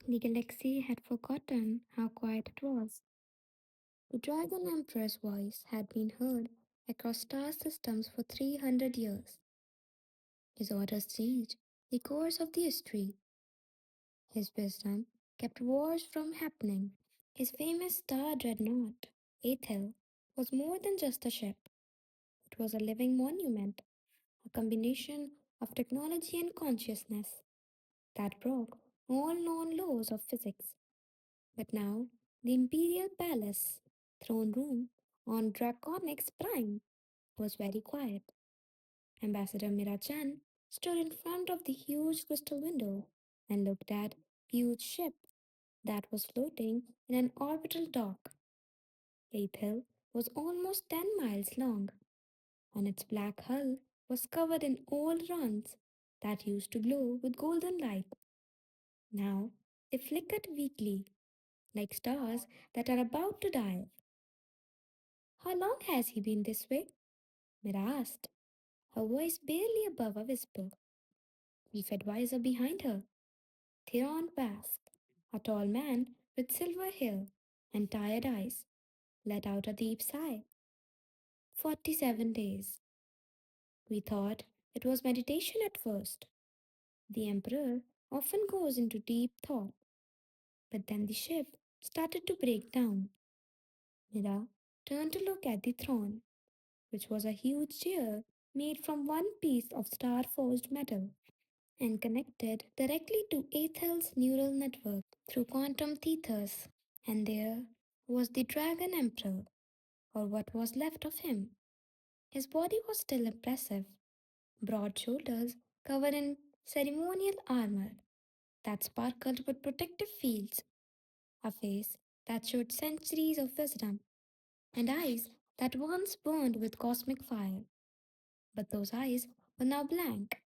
The galaxy had forgotten how quiet it was. The Dragon Emperor's voice had been heard across star systems for 300 years. His orders changed the course of the history. His wisdom kept wars from happening. His famous star dreadnought, Aethel, was more than just a ship. It was a living monument, a combination of technology and consciousness that broke all known laws of physics. But now, the Imperial Palace, throne room on Draconix Prime, was very quiet. Ambassador Mirachan stood in front of the huge crystal window and looked at a huge ship that was floating in an orbital dock. Aethel was almost 10 miles long, and its black hull was covered in old runs that used to glow with golden light. Now they flickered weakly, like stars that are about to die. How long has he been this way? Mira asked, her voice barely above a whisper. Chief advisor behind her, Theron Bask, a tall man with silver hair and tired eyes, let out a deep sigh. 47 days. We thought it was meditation at first. The Emperor often goes into deep thought, but then the ship started to break down. Mira turned to look at the throne, which was a huge chair made from one piece of star forged metal and connected directly to Ethel's neural network through quantum tethers. And there was the Dragon Emperor, or what was left of him. His body was still impressive, broad shoulders covered in ceremonial armor that sparkled with protective fields, a face that showed centuries of wisdom, and eyes that once burned with cosmic fire. But those eyes were now blank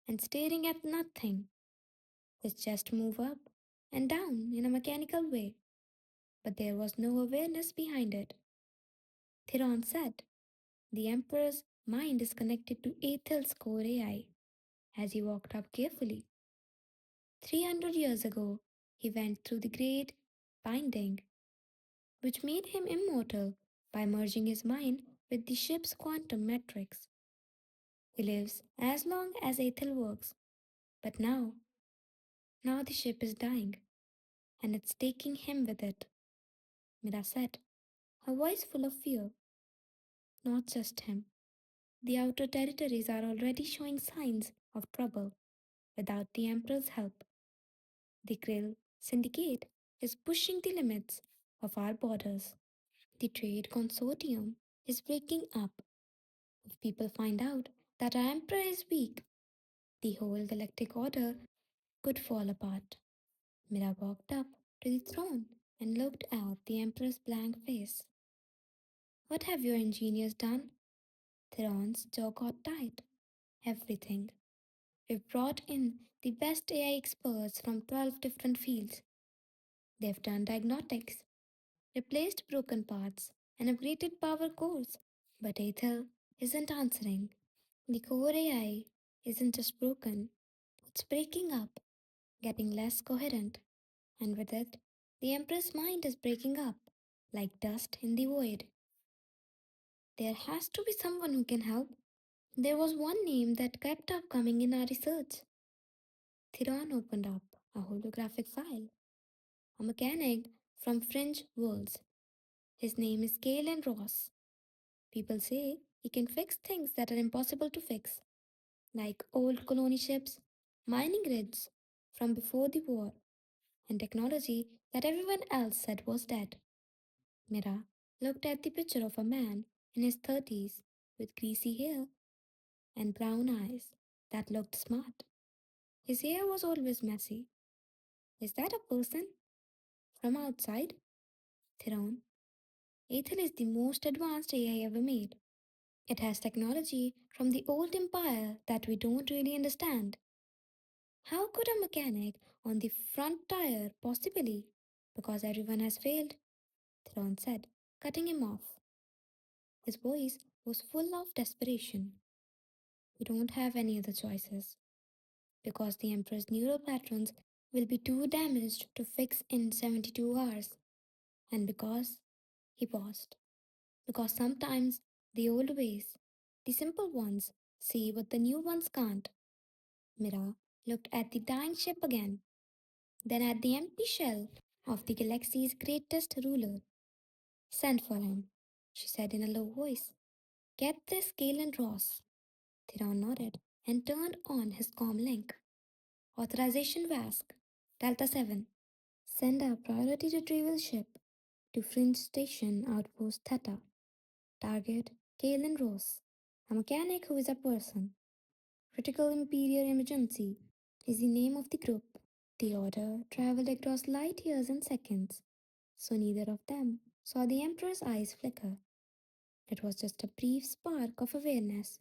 and staring at nothing. His chest moved up and down in a mechanical way, but there was no awareness behind it. Theron said, "The Emperor's mind is connected to Ethel's core AI," as he walked up carefully. 300 years ago, he went through the great binding, which made him immortal by merging his mind with the ship's quantum matrix. He lives as long as Ethel works, but now the ship is dying, and it's taking him with it, Mira said, her voice full of fear. Not just him. The outer territories are already showing signs of trouble without the Emperor's help. The Krill Syndicate is pushing the limits of our borders. The trade consortium is breaking up. If people find out that our Emperor is weak, the whole galactic order could fall apart. Mira walked up to the throne and looked at the Emperor's blank face. What have your engineers done? Theron's jaw got tight. Everything. We've brought in the best AI experts from 12 different fields. They've done diagnostics, replaced broken parts, and upgraded power cores. But Ethel isn't answering. The core AI isn't just broken, it's breaking up, getting less coherent. And with it, the Empress mind is breaking up, like dust in the void. There has to be someone who can help. There was one name that kept up coming in our research. Theron opened up a holographic file, a mechanic from Fringe Worlds. His name is Galen Ross. People say he can fix things that are impossible to fix, like old colony ships, mining grids from before the war, and technology that everyone else said was dead. Mira looked at the picture of a man in his 30s with greasy hair and brown eyes that looked smart. His hair was always messy. Is that a person? From outside? Theron. Aethel is the most advanced AI ever made. It has technology from the old empire that we don't really understand. How could a mechanic on the front tire possibly? Because everyone has failed, Theron said, cutting him off. His voice was full of desperation. We don't have any other choices. Because the Emperor's neural patterns will be too damaged to fix in 72 hours. And because he paused, because sometimes the old ways, the simple ones, see what the new ones can't. Mira looked at the dying ship again, then at the empty shell of the galaxy's greatest ruler. Send for him, she said in a low voice. Get this Galen Ross. Theron nodded and turned on his comm link. Authorization VASC. Delta 7. Send a priority retrieval ship to Fringe Station Outpost Theta. Target Galen Ross, a mechanic who is a person. Critical Imperial Emergency is the name of the group. The order traveled across light years in seconds, so neither of them saw the Emperor's eyes flicker. It was just a brief spark of awareness,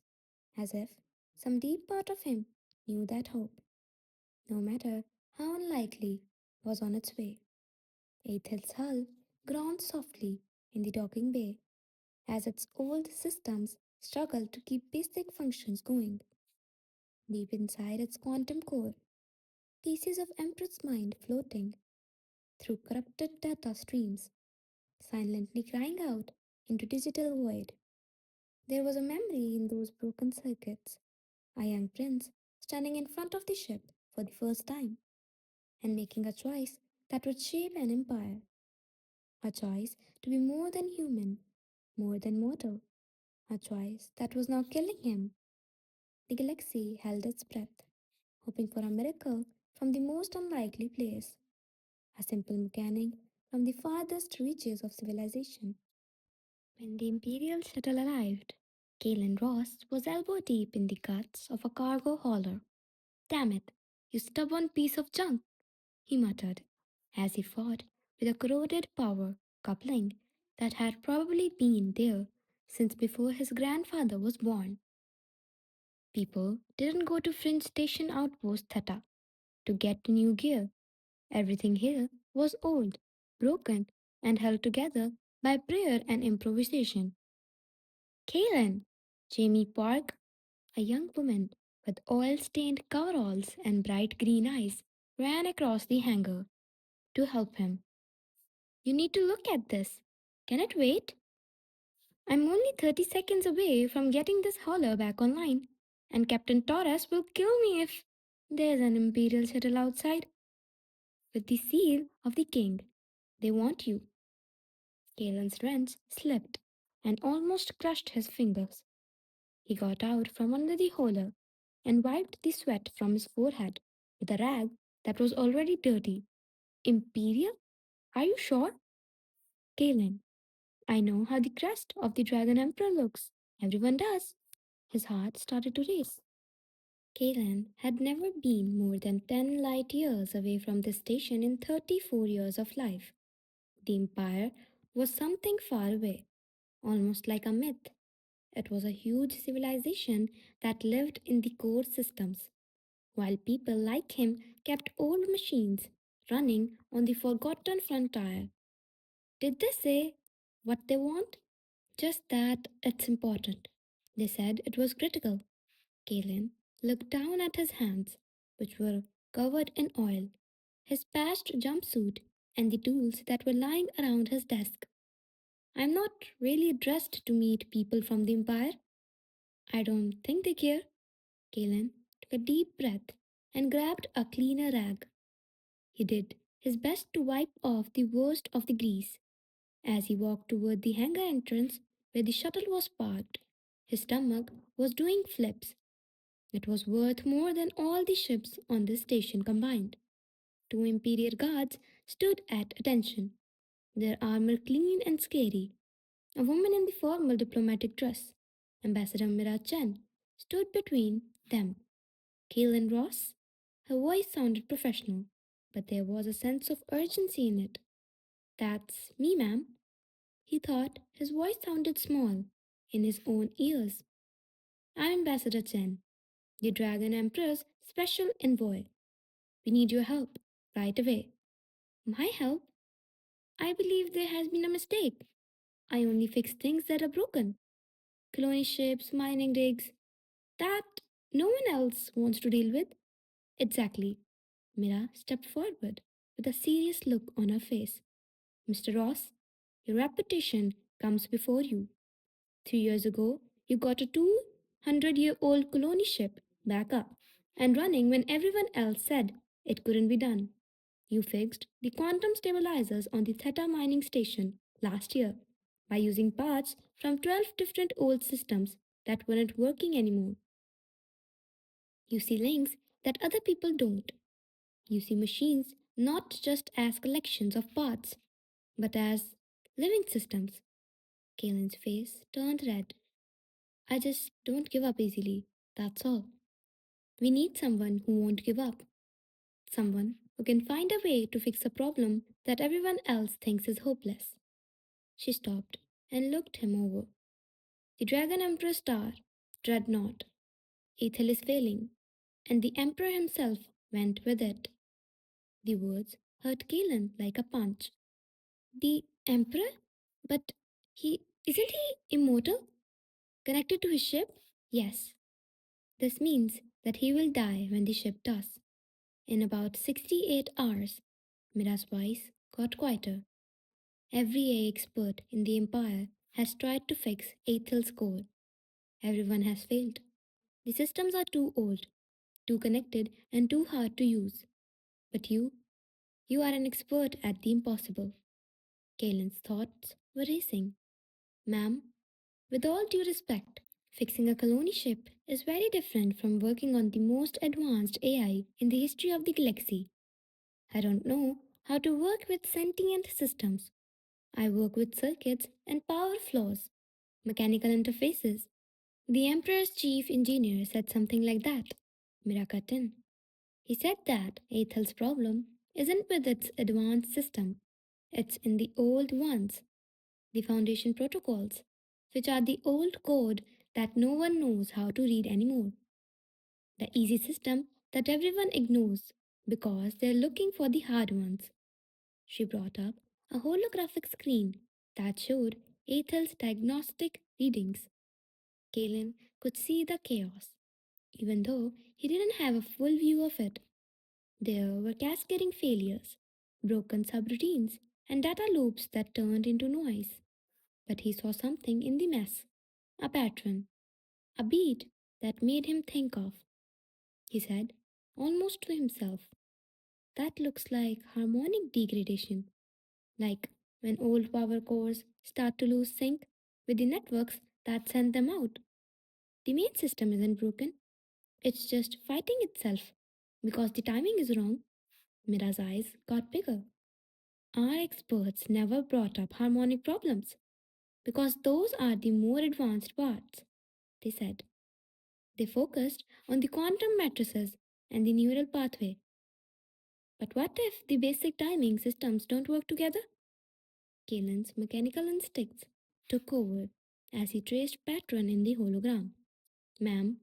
as if some deep part of him knew that hope, no matter how unlikely, was on its way. Aethel's hull groaned softly in the docking bay as its old systems struggled to keep basic functions going. Deep inside its quantum core, pieces of Empress mind floating through corrupted data streams, silently crying out into digital void. There was a memory in those broken circuits, a young prince standing in front of the ship for the first time and making a choice that would shape an empire, a choice to be more than human, more than mortal, a choice that was now killing him. The galaxy held its breath, hoping for a miracle from the most unlikely place, a simple mechanic from the farthest reaches of civilization. When the Imperial shuttle arrived, Galen Ross was elbow deep in the guts of a cargo hauler. Damn it, you stubborn piece of junk, he muttered, as he fought with a corroded power coupling that had probably been there since before his grandfather was born. People didn't go to Fringe Station Outpost Theta to get new gear. Everything here was old, broken, and held together by prayer and improvisation. Kaylin, Jamie Park, a young woman with oil stained coveralls and bright green eyes, ran across the hangar to help him. You need to look at this. Can it wait? I'm only 30 seconds away from getting this hauler back online, and Captain Torres will kill me if there's an Imperial shuttle outside with the seal of the king. They want you. Kalen's wrench slipped and almost crushed his fingers. He got out from under the hauler and wiped the sweat from his forehead with a rag that was already dirty. Imperial? Are you sure? Galen, I know how the crest of the Dragon Emperor looks. Everyone does. His heart started to race. Galen had never been more than 10 light years away from this station in 34 years of life. The Empire was something far away, almost like a myth. It was a huge civilization that lived in the core systems, while people like him kept old machines running on the forgotten frontier. Did they say what they want? Just that it's important. They said it was critical. Galen looked down at his hands, which were covered in oil, his patched jumpsuit, and the tools that were lying around his desk. I'm not really dressed to meet people from the Empire. I don't think they care. Galen took a deep breath and grabbed a cleaner rag. He did his best to wipe off the worst of the grease. As he walked toward the hangar entrance where the shuttle was parked, his stomach was doing flips. It was worth more than all the ships on this station combined. Two Imperial guards stood at attention, their armor clean and scary. A woman in the formal diplomatic dress, Ambassador Mira Chen, stood between them. Kaelin Ross? Her voice sounded professional, but there was a sense of urgency in it. That's me, ma'am. He thought his voice sounded small in his own ears. I'm Ambassador Chen, the Dragon Emperor's special envoy. We need your help right away. My help? I believe there has been a mistake. I only fix things that are broken. Colony ships, mining rigs, that no one else wants to deal with. Exactly. Mira stepped forward with a serious look on her face. Mr. Ross, your reputation comes before you. 3 years ago, you got a 200-year-old colony ship back up and running when everyone else said it couldn't be done. You fixed the quantum stabilizers on the Theta mining station last year by using parts from 12 different old systems that weren't working anymore. You see links that other people don't. You see machines not just as collections of parts, but as living systems. Kalen's face turned red. I just don't give up easily, that's all. We need someone who won't give up. Someone who can find a way to fix a problem that everyone else thinks is hopeless. She stopped and looked him over. The Dragon Emperor star, Dreadnought, Ethel is failing, and the Emperor himself went with it. The words hurt Galen like a punch. The Emperor? But isn't he immortal? Connected to his ship? Yes. This means that he will die when the ship does. In about 68 hours, Mira's voice got quieter. Every AI expert in the Empire has tried to fix Ethel's core. Everyone has failed. The systems are too old, too connected, and too hard to use. But you are an expert at the impossible. Kalen's thoughts were racing. Ma'am, with all due respect, fixing a colony ship is very different from working on the most advanced AI in the history of the galaxy. I don't know how to work with sentient systems. I work with circuits and power flows, mechanical interfaces. The Emperor's chief engineer said something like that. Mira cut in. He said that Ethel's problem isn't with its advanced system, it's in the old ones, the foundation protocols, which are the old code that no one knows how to read anymore. The easy system that everyone ignores because they're looking for the hard ones. She brought up a holographic screen that showed Ethel's diagnostic readings. Galen could see the chaos, even though he didn't have a full view of it. There were cascading failures, broken subroutines, and data loops that turned into noise. But he saw something in the mess, a pattern, a beat that made him think of. He said, almost to himself, that looks like harmonic degradation, like when old power cores start to lose sync with the networks that send them out. The main system isn't broken, it's just fighting itself because the timing is wrong. Mira's eyes got bigger. Our experts never brought up harmonic problems because those are the more advanced parts, they said. They focused on the quantum matrices and the neural pathway. But what if the basic timing systems don't work together? Kalen's mechanical instincts took over as he traced pattern in the hologram. Ma'am,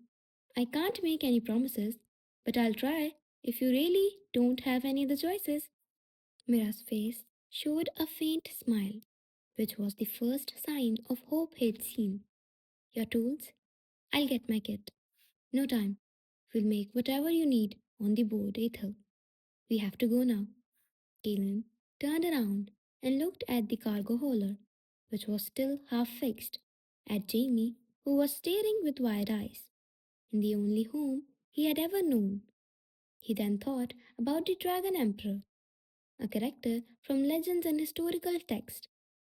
I can't make any promises, but I'll try if you really don't have any other choices. Mira's face showed a faint smile, which was the first sign of hope he'd seen. Your tools? I'll get my kit. No time. We'll make whatever you need on the board, Ethel. We have to go now. Galen turned around and looked at the cargo holder, which was still half fixed, at Jamie, who was staring with wide eyes, in the only home he had ever known. He then thought about the Dragon Emperor, a character from legends and historical text,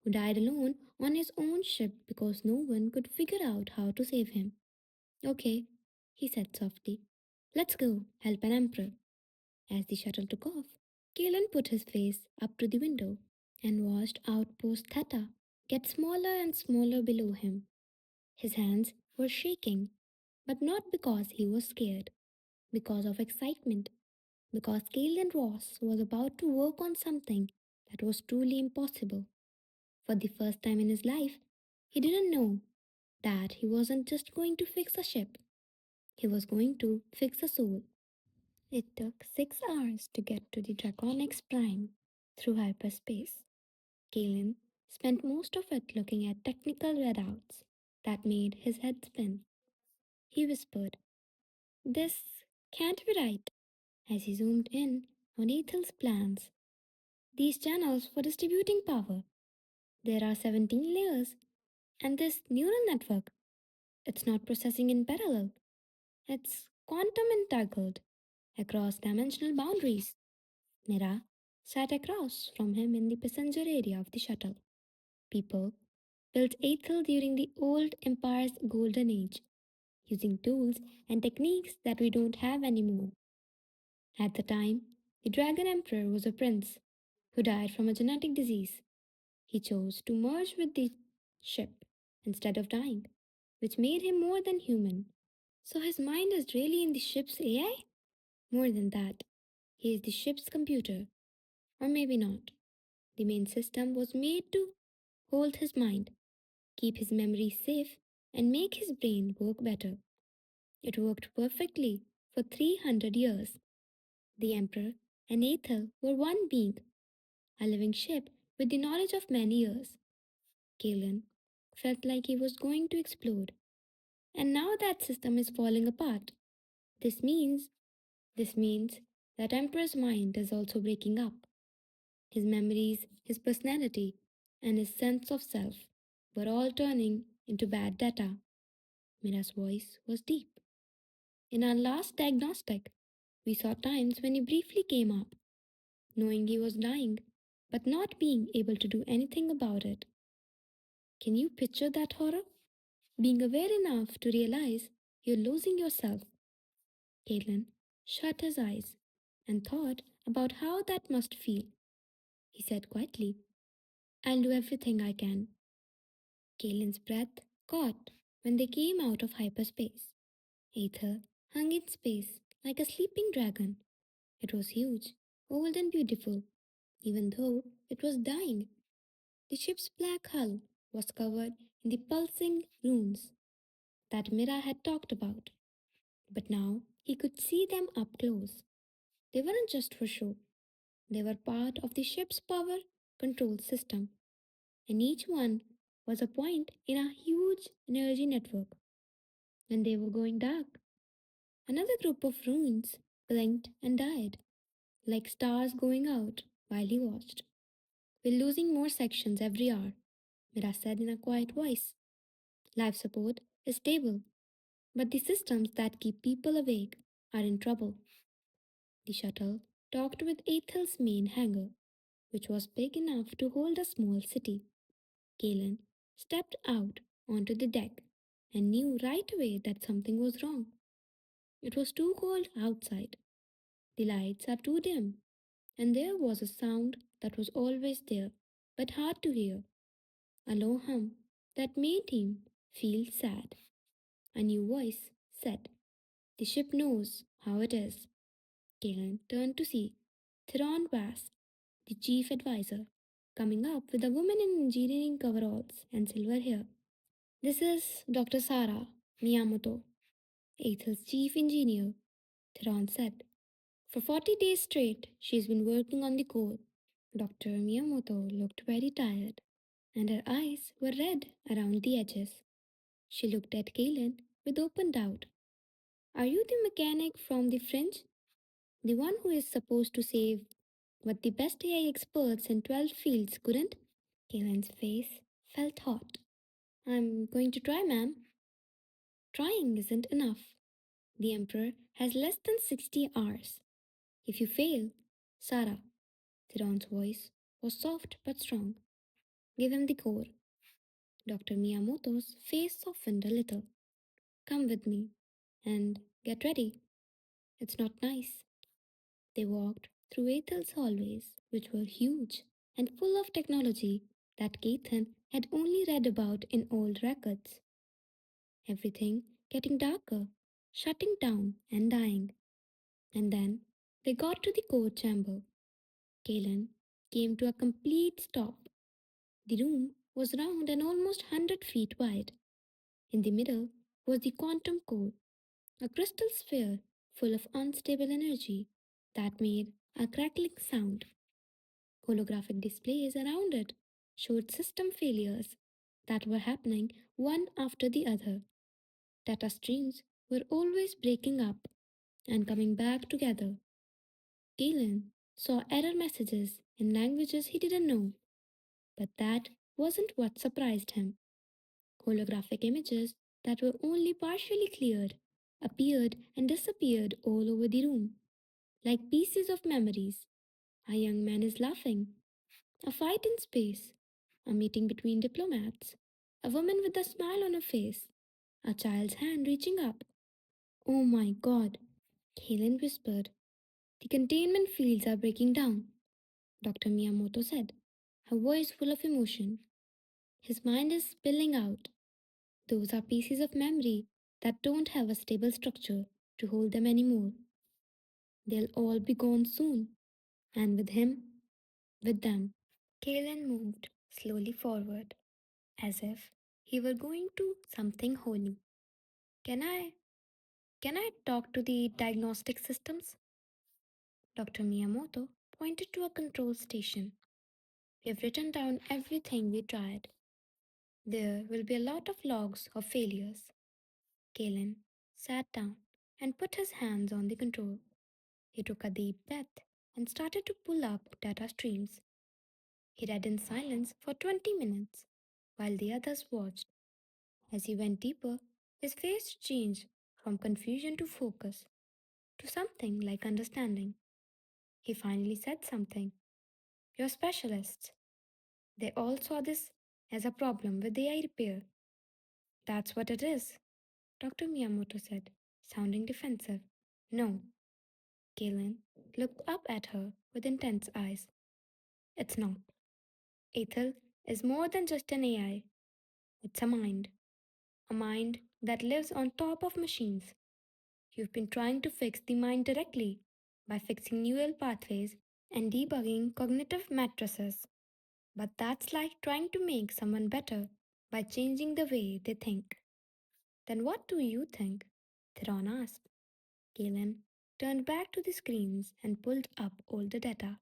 who died alone on his own ship because no one could figure out how to save him. Okay, he said softly. Let's go help an emperor. As the shuttle took off, Galen put his face up to the window and watched Outpost Theta get smaller and smaller below him. His hands were shaking, but not because he was scared, because of excitement, because Galen Ross was about to work on something that was truly impossible. For the first time in his life, he didn't know that he wasn't just going to fix a ship, he was going to fix a soul. It took 6 hours to get to the Draconix Prime through hyperspace. Galen spent most of it looking at technical readouts that made his head spin. He whispered, This can't be right. as he zoomed in on Ethel's plans. These channels for distributing power. There are 17 layers, and this neural network, it's not processing in parallel, it's quantum entangled across dimensional boundaries. Mira sat across from him in the passenger area of the shuttle. People built Ethel during the old empire's golden age, using tools and techniques that we don't have anymore. At the time, the Dragon Emperor was a prince who died from a genetic disease. He chose to merge with the ship instead of dying, which made him more than human. So his mind is really in the ship's AI? More than that, he is the ship's computer. Or maybe not. The main system was made to hold his mind, keep his memory safe, and make his brain work better. It worked perfectly for 300 years. The Emperor and Aethel were one being, a living ship with the knowledge of many years. Galen felt like he was going to explode. And now that system is falling apart. This means this means that Emperor's mind is also breaking up. His memories, his personality, and his sense of self were all turning into bad data. Mira's voice was deep. In our last diagnostic, we saw times when he briefly came up, knowing he was dying, but not being able to do anything about it. Can you picture that horror? Being aware enough to realize you're losing yourself. Caitlin shut his eyes and thought about how that must feel. He said quietly, I'll do everything I can. Caitlin's breath caught when they came out of hyperspace. Aether hung in space like a sleeping dragon. It was huge, old and beautiful, even though it was dying. The ship's black hull was covered in the pulsing runes that Mira had talked about. But now he could see them up close. They weren't just for show, they were part of the ship's power control system, and each one was a point in a huge energy network, and they were going dark. Another group of ruins blinked and died, like stars going out while he watched. We're losing more sections every hour, Mira said in a quiet voice. Life support is stable, but the systems that keep people awake are in trouble. The shuttle docked with Ethel's main hangar, which was big enough to hold a small city. Galen stepped out onto the deck and knew right away that something was wrong. It was too cold outside. The lights are too dim, and there was a sound that was always there, but hard to hear, a low hum that made him feel sad. A new voice said, The ship knows how it is. Galen turned to see Theron Vass, the chief advisor, coming up with a woman in engineering coveralls and silver hair. This is Dr. Sara Miyamoto, Ethel's chief engineer, Theron said. For 40 days straight, she's been working on the core. Dr. Miyamoto looked very tired, and her eyes were red around the edges. She looked at Galen with open doubt. Are you the mechanic from the fringe? The one who is supposed to save what the best AI experts in 12 fields couldn't? Galen's face felt hot. I'm going to try, ma'am. Trying isn't enough. The Emperor has less than 60 hours. If you fail, Sarah, Theron's voice was soft but strong. Give him the core. Dr. Miyamoto's face softened a little. Come with me and get ready. It's not nice. They walked through Ethel's hallways, which were huge and full of technology that Gaithan had only read about in old records. Everything getting darker, shutting down and dying. And then they got to the core chamber. Galen came to a complete stop. The room was round and almost 100 feet wide. In the middle was the quantum core, a crystal sphere full of unstable energy that made a crackling sound. Holographic displays around it showed system failures that were happening one after the other. Data streams were always breaking up and coming back together. Galen saw error messages in languages he didn't know, but that wasn't what surprised him. Holographic images that were only partially cleared appeared and disappeared all over the room, like pieces of memories. A young man is laughing, a fight in space, a meeting between diplomats, a woman with a smile on her face, a child's hand reaching up. Oh my god, Kalen whispered. The containment fields are breaking down, Dr. Miyamoto said, her voice full of emotion. His mind is spilling out. Those are pieces of memory that don't have a stable structure to hold them anymore. They'll all be gone soon, and with him, with them. Kalen moved slowly forward, as if he were going to something holy. Can I can I talk to the diagnostic systems? Dr. Miyamoto pointed to a control station. We've written down everything we tried. There will be a lot of logs of failures. Kalen sat down and put his hands on the control. He took a deep breath and started to pull up data streams. He read in silence for 20 minutes while the others watched. As he went deeper, his face changed from confusion to focus to something like understanding. He finally said something. You're specialists. They all saw this as a problem with AI repair. That's what it is, Dr. Miyamoto said, sounding defensive. No. Galen looked up at her with intense eyes. It's not. Ethel is more than just an AI. It's a mind that lives on top of machines. You've been trying to fix the mind directly by fixing neural pathways and debugging cognitive matrices. But that's like trying to make someone better by changing the way they think. Then what do you think? Theron asked. Galen turned back to the screens and pulled up all the data,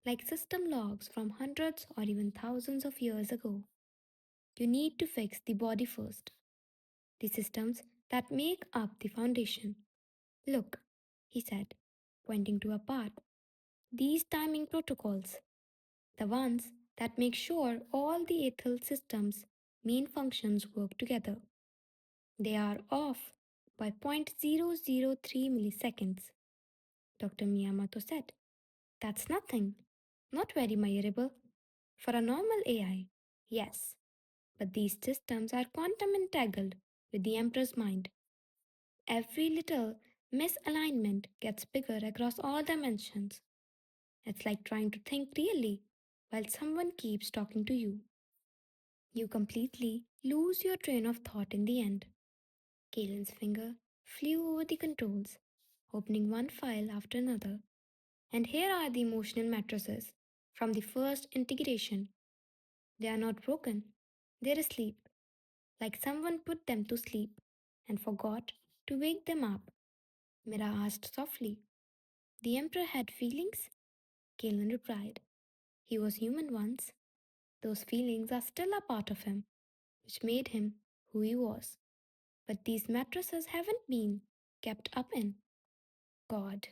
like system logs from hundreds or even thousands of years ago. You need to fix the body first, the systems that make up the foundation. Look, he said, pointing to a part. These timing protocols, the ones that make sure all the ethel systems' main functions work together. They are off by 0.003 milliseconds, Dr. Miyamoto said. That's nothing. Not very measurable. For a normal AI, yes. But these systems are quantum entangled with the Emperor's mind. Every little misalignment gets bigger across all dimensions. It's like trying to think clearly while someone keeps talking to you. You completely lose your train of thought in the end. Kalen's finger flew over the controls, opening one file after another. And here are the emotional matrices from the first integration. They are not broken, they're asleep, like someone put them to sleep and forgot to wake them up. Mira asked softly. The Emperor had feelings? Kalen replied. He was human once. Those feelings are still a part of him, which made him who he was. But these mattresses haven't been kept up in, God,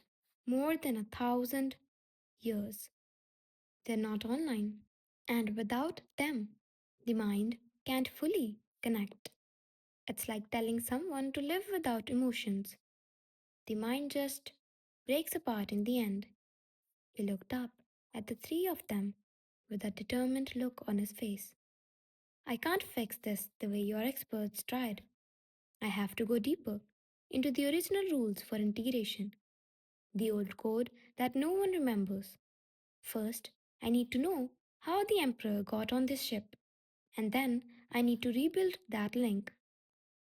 more than 1,000 years. They're not online. And without them, the mind can't fully connect. It's like telling someone to live without emotions. The mind just breaks apart in the end. He looked up at the three of them with a determined look on his face. I can't fix this the way your experts tried. I have to go deeper into the original rules for integration, the old code that no one remembers. First, I need to know how the Emperor got on this ship, and then I need to rebuild that link,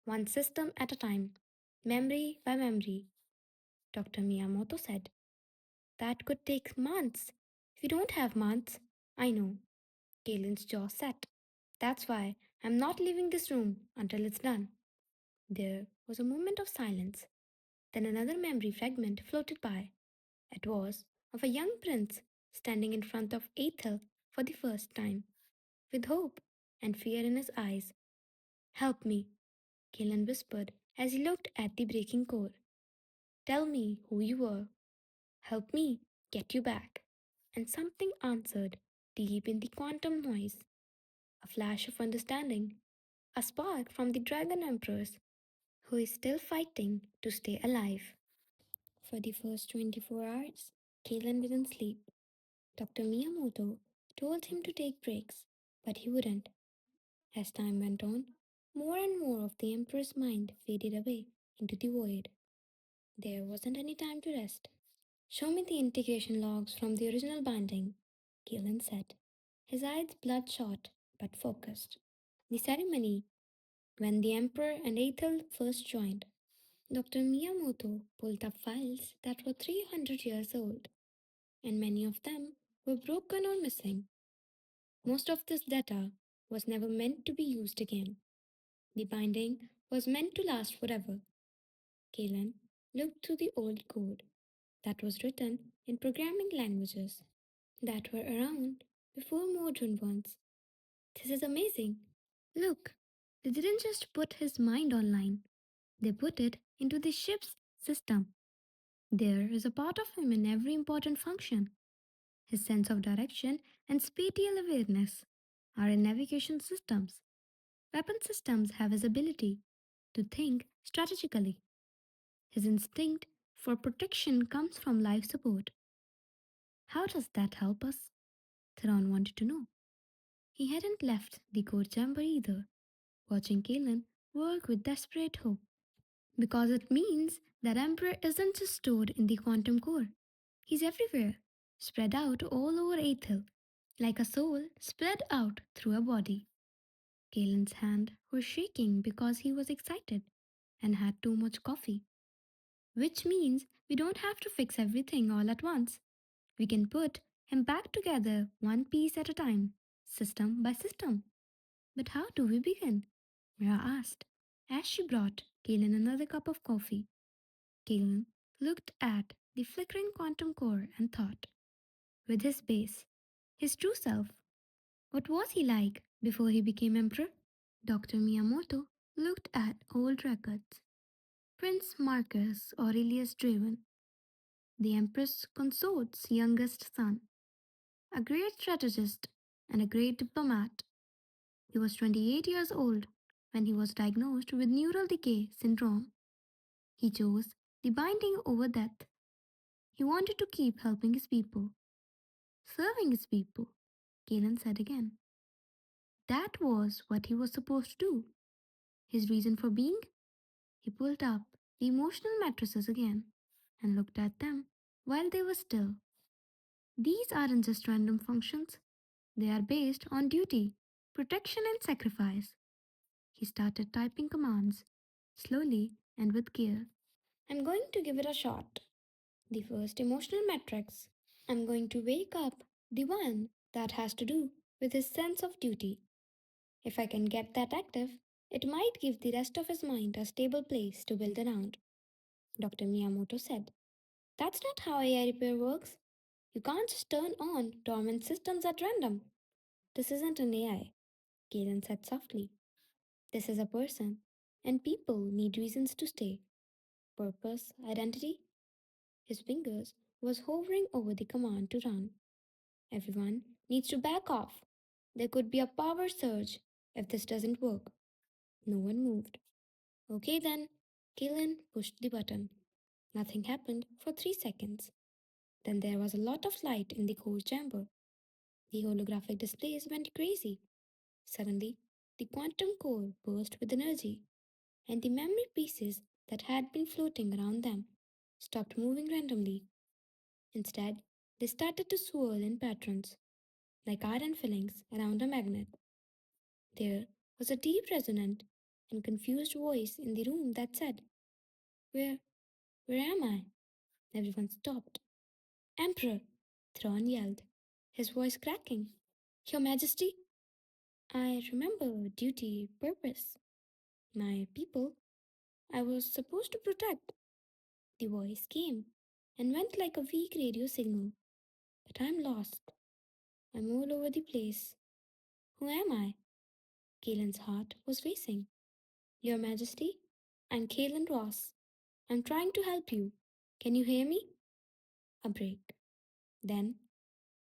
one system at a time, memory by memory, Dr. Miyamoto said. That could take months. We don't have months. I know. Kalen's jaw set. That's why I'm not leaving this room until it's done. There was a moment of silence. Then another memory fragment floated by. It was of a young prince standing in front of Ethel for the first time, with hope and fear in his eyes. Help me, Kalen whispered as he looked at the breaking core. Tell me who you were. Help me get you back. And something answered deep in the quantum noise, a flash of understanding, a spark from the Dragon Empress who is still fighting to stay alive. For the first 24 hours, Kalen didn't sleep. Dr. Miyamoto told him to take breaks, but he wouldn't. As time went on, more and more of the Emperor's mind faded away into the void. There wasn't any time to rest. Show me the integration logs from the original binding, Galen said, his eyes bloodshot but focused. The ceremony, when the Emperor and Ethel first joined, Dr. Miyamoto pulled up files that were 300 years old, and many of them were broken or missing. Most of this data was never meant to be used again. The binding was meant to last forever. Galen looked through the old code that was written in programming languages that were around before modern ones. This is amazing. Look, they didn't just put his mind online, they put it into the ship's system. There is a part of him in every important function. His sense of direction and spatial awareness are in navigation systems. Weapon systems have his ability to think strategically. His instinct for protection comes from life support. How does that help us? Theron wanted to know. He hadn't left the code chamber either, watching Kalen work with desperate hope. Because it means that Emperor isn't just stored in the quantum core. He's everywhere, spread out all over Aethel, like a soul spread out through a body. Kalen's hand was shaking because he was excited and had too much coffee. Which means we don't have to fix everything all at once. We can put him back together one piece at a time, system by system. But how do we begin? Mira asked, as she brought Galen another cup of coffee. Galen looked at the flickering quantum core and thought, with his base, his true self, what was he like before he became emperor? Dr. Miyamoto looked at old records. Prince Marcus Aurelius Draven, the Empress Consort's youngest son, a great strategist and a great diplomat. He was 28 years old when he was diagnosed with neural decay syndrome. He chose the binding over death. He wanted to keep helping his people, serving his people, Galen said again. That was what he was supposed to do. His reason for being? He pulled up the emotional matrices again and looked at them while they were still. These aren't just random functions, they are based on duty, protection, and sacrifice. He started typing commands, slowly and with care. I'm going to give it a shot. The first emotional matrix. I'm going to wake up the one that has to do with his sense of duty. If I can get that active, it might give the rest of his mind a stable place to build around, Dr. Miyamoto said. That's not how AI repair works. You can't just turn on dormant systems at random. This isn't an AI, Galen said softly. This is a person, and people need reasons to stay. Purpose, identity. His fingers was hovering over the command to run. Everyone needs to back off. There could be a power surge if this doesn't work. No one moved. Okay then, Galen pushed the button. Nothing happened for 3 seconds. Then there was a lot of light in the core chamber. The holographic displays went crazy. Suddenly, the quantum core burst with energy, and the memory pieces that had been floating around them stopped moving randomly. Instead, they started to swirl in patterns, like iron fillings around a magnet. There was a deep, resonant, and confused voice in the room that said, Where, where am I? Everyone stopped. Emperor, Thrawn yelled, his voice cracking. Your Majesty, I remember duty, purpose. My people, I was supposed to protect. The voice came and went like a weak radio signal. But I'm lost. I'm all over the place. Who am I? Kalen's heart was racing. Your Majesty, I'm Kalen Ross. I'm trying to help you. Can you hear me? A break. Then,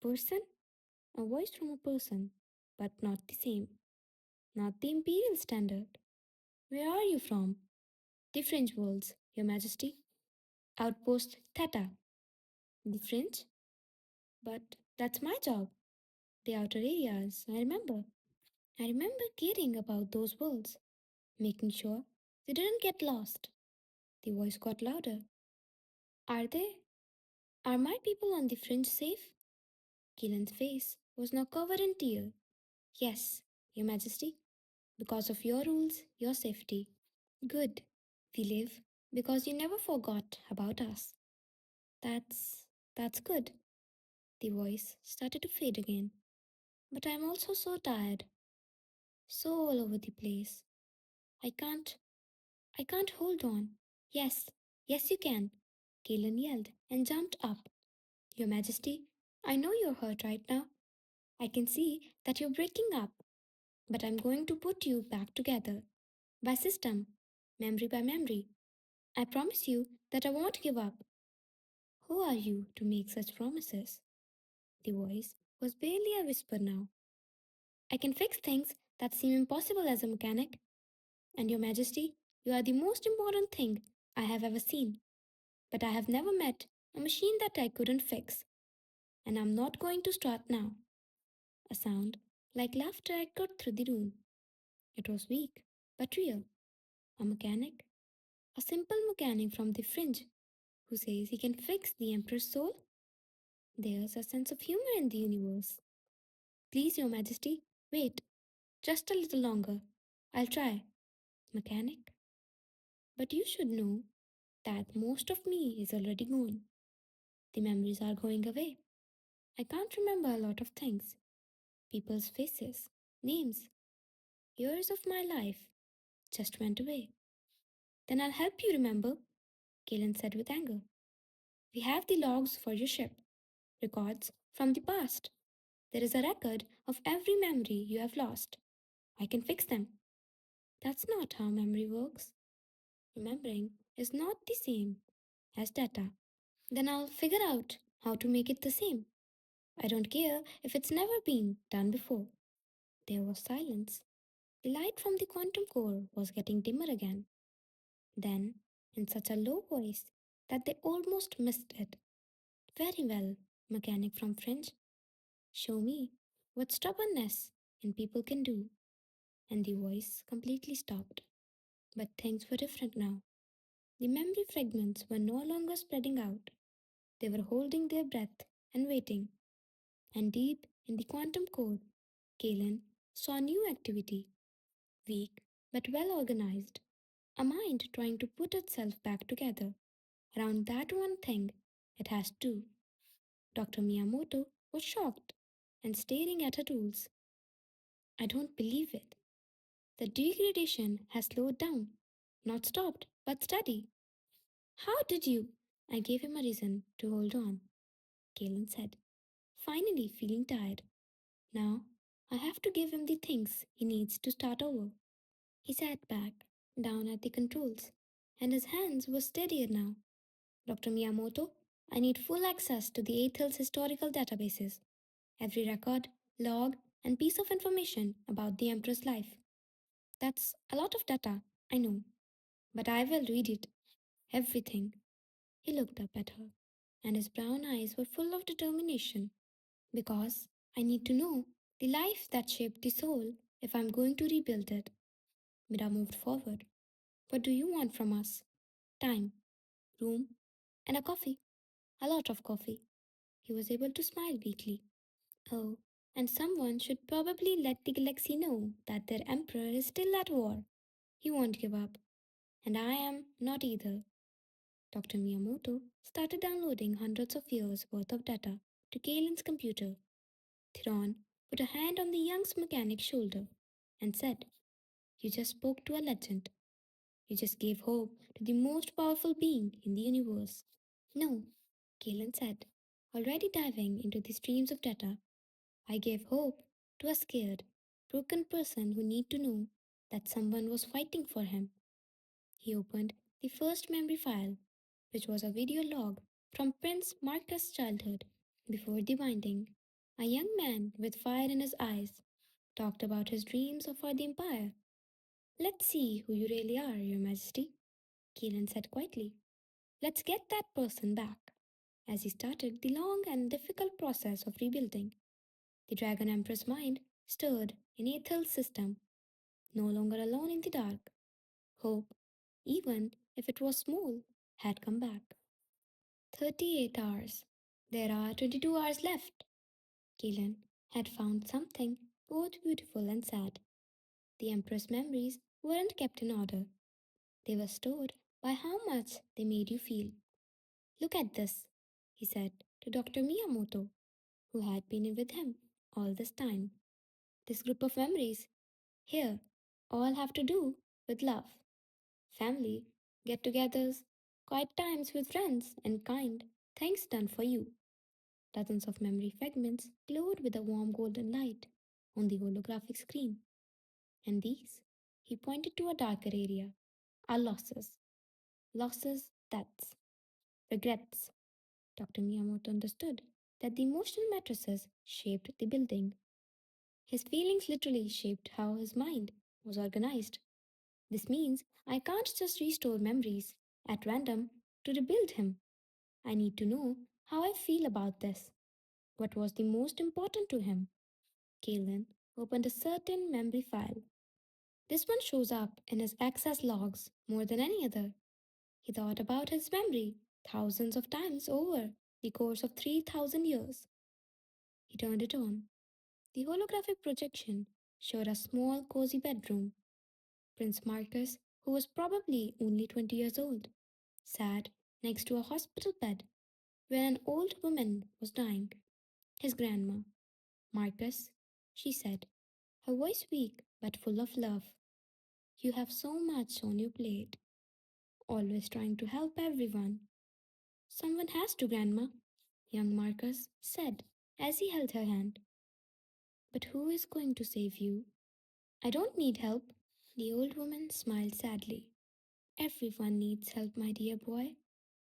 person? A voice from a person, but not the same. Not the imperial standard. Where are you from? The French worlds, Your Majesty. Outpost Theta. The French? But that's my job. The outer areas, I remember. I remember caring about those worlds, making sure they didn't get lost. The voice got louder. Are they? Are my people on the fringe safe? Keelan's face was now covered in tears. Yes, Your Majesty. Because of your rules, your safety. Good. We live because you never forgot about us. That's that's good. The voice started to fade again. But I'm also so tired. So all over the place. I can't I can't hold on. Yes, yes you can. Galen yelled and jumped up. Your Majesty, I know you're hurt right now. I can see that you're breaking up. But I'm going to put you back together. By system, memory by memory. I promise you that I won't give up. Who are you to make such promises? The voice was barely a whisper now. I can fix things that seem impossible as a mechanic. And Your Majesty, you are the most important thing I have ever seen. But I have never met a machine that I couldn't fix. And I'm not going to start now. A sound like laughter echoed through the room. It was weak, but real. A mechanic? A simple mechanic from the fringe who says he can fix the Emperor's soul? There's a sense of humor in the universe. Please, Your Majesty, wait just a little longer. I'll try. Mechanic? But you should know that most of me is already gone. The memories are going away. I can't remember a lot of things. People's faces, names, years of my life just went away. Then I'll help you remember, Galen said with anger. We have the logs for your ship, records from the past. There is a record of every memory you have lost. I can fix them. That's not how memory works. Remembering is not the same as data. Then I'll figure out how to make it the same. I don't care if it's never been done before. There was silence. The light from the quantum core was getting dimmer again. Then, in such a low voice that they almost missed it. Very well, mechanic from French. Show me what stubbornness in people can do. And the voice completely stopped. But things were different now. The memory fragments were no longer spreading out. They were holding their breath and waiting. And deep in the quantum core, Galen saw new activity, weak but well organized. A mind trying to put itself back together around that one thing it has to. Dr. Miyamoto was shocked and staring at her tools. I don't believe it. The degradation has slowed down, not stopped, but steady. How did you? I gave him a reason to hold on, Galen said, finally feeling tired. Now I have to give him the things he needs to start over. He sat back, down at the controls, and his hands were steadier now. Dr. Miyamoto, I need full access to the Ethel's historical databases. Every record, log, and piece of information about the Emperor's life. That's a lot of data, I know, but I will read it. Everything. He looked up at her, and his brown eyes were full of determination. Because I need to know the life that shaped the soul if I'm going to rebuild it. Mira moved forward. What do you want from us? Time, room, and a coffee. A lot of coffee. He was able to smile weakly. Oh, and someone should probably let the galaxy know that their emperor is still at war. He won't give up. And I am not either. Dr. Miyamoto started downloading hundreds of years worth of data to Kalen's computer. Thiron put a hand on the young mechanic's shoulder and said, You just spoke to a legend. You just gave hope to the most powerful being in the universe. No, Kalen said, already diving into the streams of data. I gave hope to a scared, broken person who need to know that someone was fighting for him. He opened the first memory file, which was a video log From Prince Marcus' childhood, before the binding, a young man with fire in his eyes talked about his dreams for the Empire. Let's see who you really are, Your Majesty, Keelan said quietly. Let's get that person back. As he started the long and difficult process of rebuilding, the Dragon Emperor's mind stirred in Ethel's system, no longer alone in the dark. Hope, even if it was small, had come back. 38 hours. There are 22 hours left. Keelan had found something both beautiful and sad. The Emperor's memories weren't kept in order. They were stored by how much they made you feel. Look at this, he said to Dr. Miyamoto, who had been with him all this time. This group of memories here all have to do with love, family, get togethers, quiet times with friends, and kind things done for you. Dozens of memory fragments glowed with a warm golden light on the holographic screen. And these, he pointed to a darker area, are losses. Losses, deaths, regrets. Dr. Miyamoto understood that the emotional matrices shaped the building. His feelings literally shaped how his mind was organized. This means I can't just restore memories at random to rebuild him. I need to know how I feel about this. What was the most important to him? Kalen opened a certain memory file. This one shows up in his access logs more than any other. He thought about his memory thousands of times over the course of 3,000 years. He turned it on. The holographic projection showed a small, cozy bedroom. Prince Marcus, who was probably only 20 years old, sat next to a hospital bed where an old woman was dying. His grandma. Marcus, she said, her voice weak but full of love. You have so much on your plate, always trying to help everyone. Someone has to, Grandma, young Marcus said as he held her hand. But who is going to save you? I don't need help. The old woman smiled sadly. Everyone needs help, my dear boy,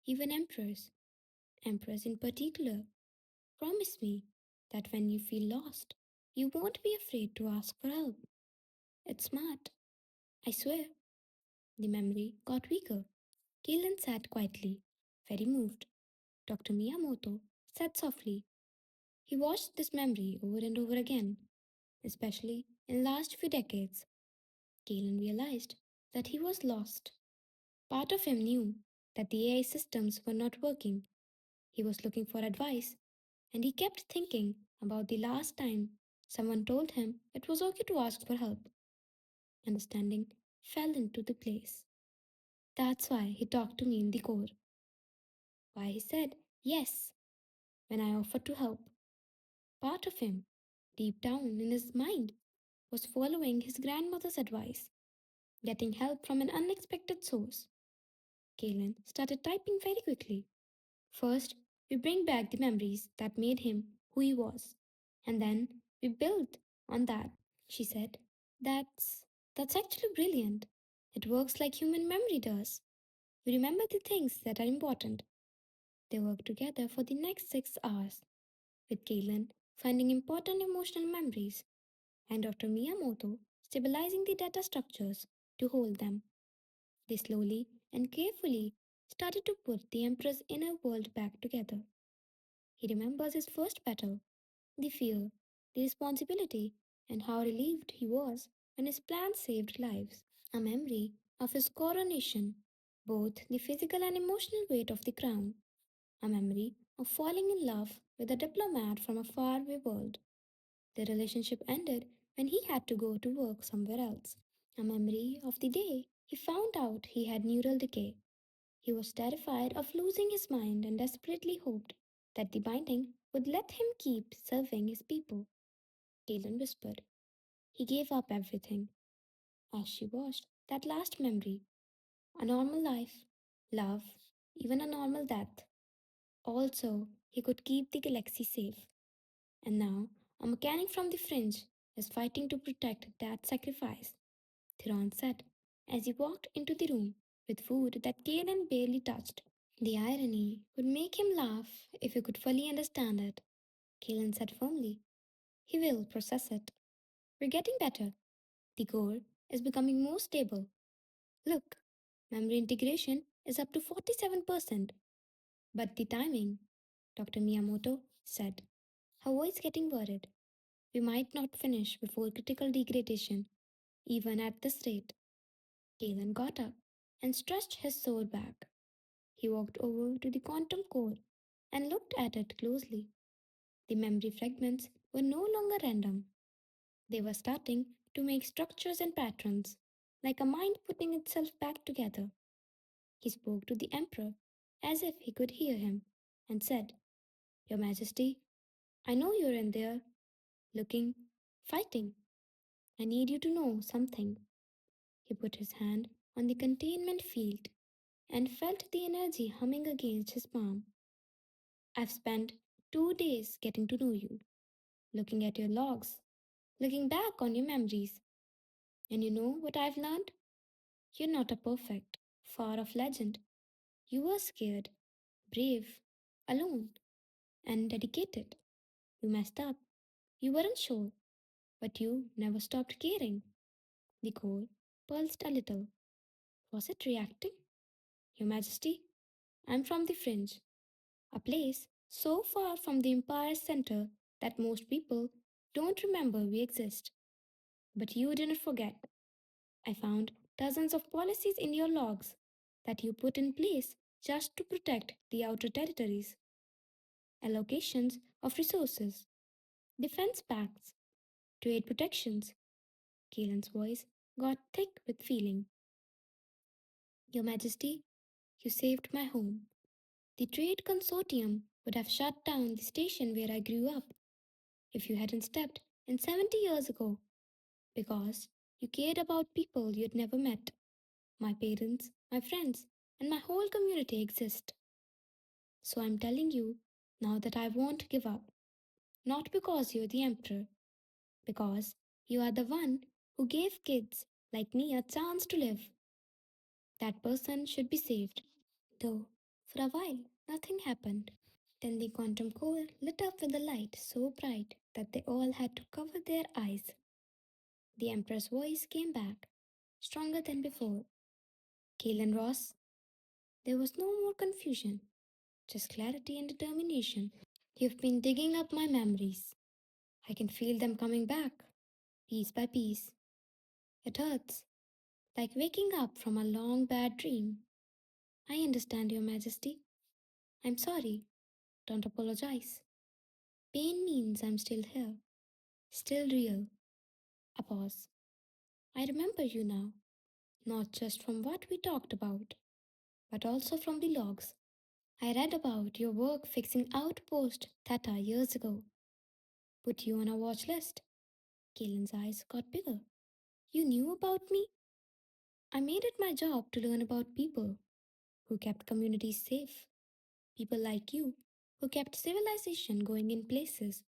even emperors. Emperors in particular. Promise me that when you feel lost, you won't be afraid to ask for help. It's smart. I swear. The memory got weaker. Keelan sat quietly, very moved. Dr. Miyamoto said softly. He watched this memory over and over again, especially in the last few decades. Keelan realized that he was lost. Part of him knew that the AI systems were not working. He was looking for advice, and he kept thinking about the last time someone told him it was okay to ask for help. Understanding fell into the place. That's why he talked to me in the core. Why he said yes when I offered to help. Part of him, deep down in his mind, was following his grandmother's advice, getting help from an unexpected source. Kalen started typing very quickly. First, we bring back the memories that made him who he was, and then we build on that, she said. That's actually brilliant. It works like human memory does. We remember the things that are important. They worked together for the next 6 hours, with Kalen finding important emotional memories and Dr. Miyamoto stabilizing the data structures to hold them. They slowly and carefully started to put the Emperor's inner world back together. He remembers his first battle, the fear, the responsibility, and how relieved he was when his plan saved lives. A memory of his coronation, both the physical and emotional weight of the crown. A memory of falling in love with a diplomat from a faraway world. Their relationship ended when he had to go to work somewhere else. A memory of the day he found out he had neural decay. He was terrified of losing his mind and desperately hoped that the binding would let him keep serving his people. Galen whispered. He gave up everything as she watched that last memory. A normal life, love, even a normal death. Also, he could keep the galaxy safe. And now, a mechanic from the fringe is fighting to protect that sacrifice, Theron said as he walked into the room with food that Kaelin barely touched. The irony would make him laugh if he could fully understand it, Kalen said firmly. He will process it. We're getting better. The core is becoming more stable. Look, memory integration is up to 47%. But the timing, Dr. Miyamoto said, her voice getting worried. We might not finish before critical degradation, even at this rate. Galen got up and stretched his sword back. He walked over to the quantum core and looked at it closely. The memory fragments were no longer random. They were starting to make structures and patterns, like a mind putting itself back together. He spoke to the Emperor as if he could hear him and said, Your Majesty, I know you're in there, looking, fighting. I need you to know something. He put his hand on the containment field and felt the energy humming against his palm. I've spent 2 days getting to know you, looking at your logs, looking back on your memories. And you know what I've learned? You're not a perfect, far off legend. You were scared, brave, alone, and dedicated. You messed up. You weren't sure, but you never stopped caring. The core pulsed a little. Was it reacting? Your Majesty, I'm from the fringe, a place so far from the Empire's center that most people don't remember we exist. But you didn't forget. I found dozens of policies in your logs that you put in place just to protect the outer territories, allocations of resources, defense pacts, trade protections. Kaelan's voice got thick with feeling. Your Majesty, you saved my home. The trade consortium would have shut down the station where I grew up if you hadn't stepped in 70 years ago because you cared about people you'd never met. My parents, my friends, and my whole community exist. So I'm telling you now that I won't give up. Not because you're the emperor, because you are the one who gave kids like me a chance to live. That person should be saved. Though, for a while, nothing happened. Then the quantum core lit up with a light so bright that they all had to cover their eyes. The Emperor's voice came back, stronger than before. Kalen Ross, there was no more confusion, just clarity and determination. You've been digging up my memories. I can feel them coming back, piece by piece. It hurts, like waking up from a long bad dream. I understand, Your Majesty. I'm sorry. Don't apologize. Pain means I'm still here, still real. A pause. I remember you now, not just from what we talked about, but also from the logs. I read about your work fixing Outpost Theta years ago. Put you on a watch list. Kaelin's eyes got bigger. You knew about me? I made it my job to learn about people who kept communities safe. People like you who kept civilization going in places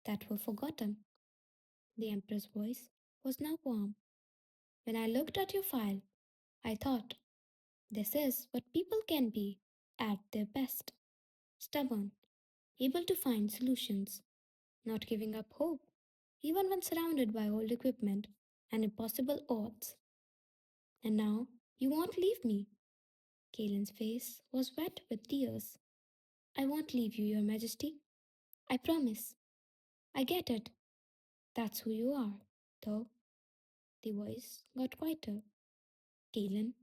that were forgotten. The Emperor's voice was now warm. When I looked at your file, I thought, this is what people can be at their best: stubborn, able to find solutions, not giving up hope, even when surrounded by old equipment and impossible odds. And now you won't leave me. Kaelin's face was wet with tears. I won't leave you, Your Majesty. I promise. I get it. That's who you are, though. The voice got quieter. Kaelin,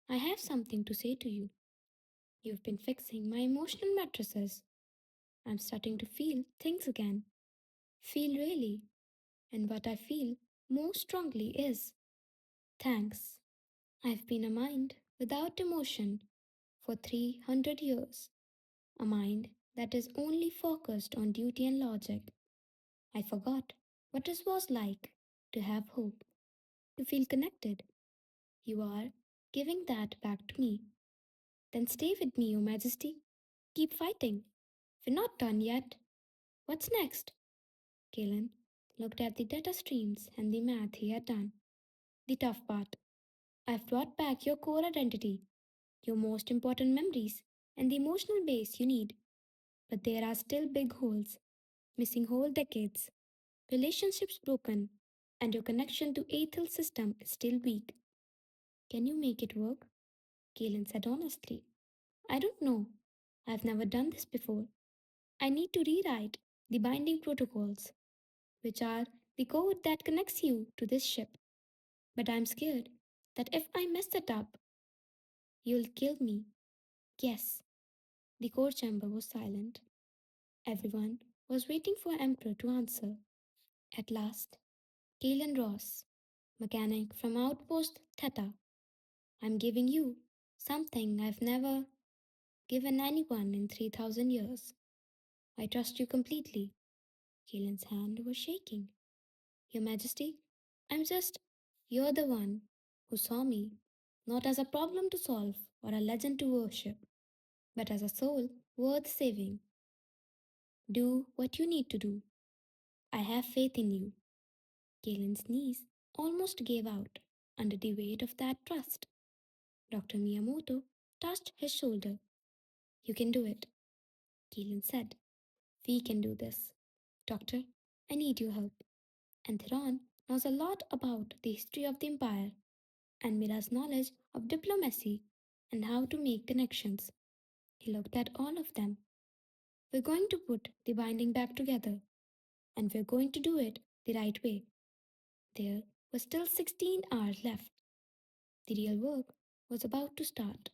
I have something to say to you. You've been fixing my emotional mattresses. I'm starting to feel things again. Feel really. And what I feel most strongly is thanks. I've been a mind without emotion for 300 years. A mind that is only focused on duty and logic. I forgot what it was like to have hope, to feel connected. You are giving that back to me. Then stay with me, Your Majesty. Keep fighting. We're not done yet. What's next? Galen looked at the data streams and the math he had done. The tough part. I've brought back your core identity, your most important memories. and the emotional base you need. But there are still big holes, missing whole decades, relationships broken, and your connection to Ethel system is still weak. Can you make it work? Galen said honestly. I don't know. I've never done this before. I need to rewrite the binding protocols, which are the code that connects you to this ship. But I'm scared that if I mess it up, you'll kill me. Yes, the core chamber was silent. Everyone was waiting for Emperor to answer. At last, Galen Ross, mechanic from Outpost Theta, I'm giving you something I've never given anyone in 3,000 years. I trust you completely. Galen's hand was shaking. Your Majesty, I'm just. You're the one who saw me, not as a problem to solve or a legend to worship, but as a soul worth saving. Do what you need to do. I have faith in you. Galen's knees almost gave out under the weight of that trust. Dr. Miyamoto touched his shoulder. You can do it, Galen said. We can do this. Doctor, I need your help. And Theron knows a lot about the history of the Empire and Mira's knowledge of diplomacy and how to make connections. He looked at all of them. We're going to put the binding back together, and we're going to do it the right way. There were still 16 hours left. The real work was about to start.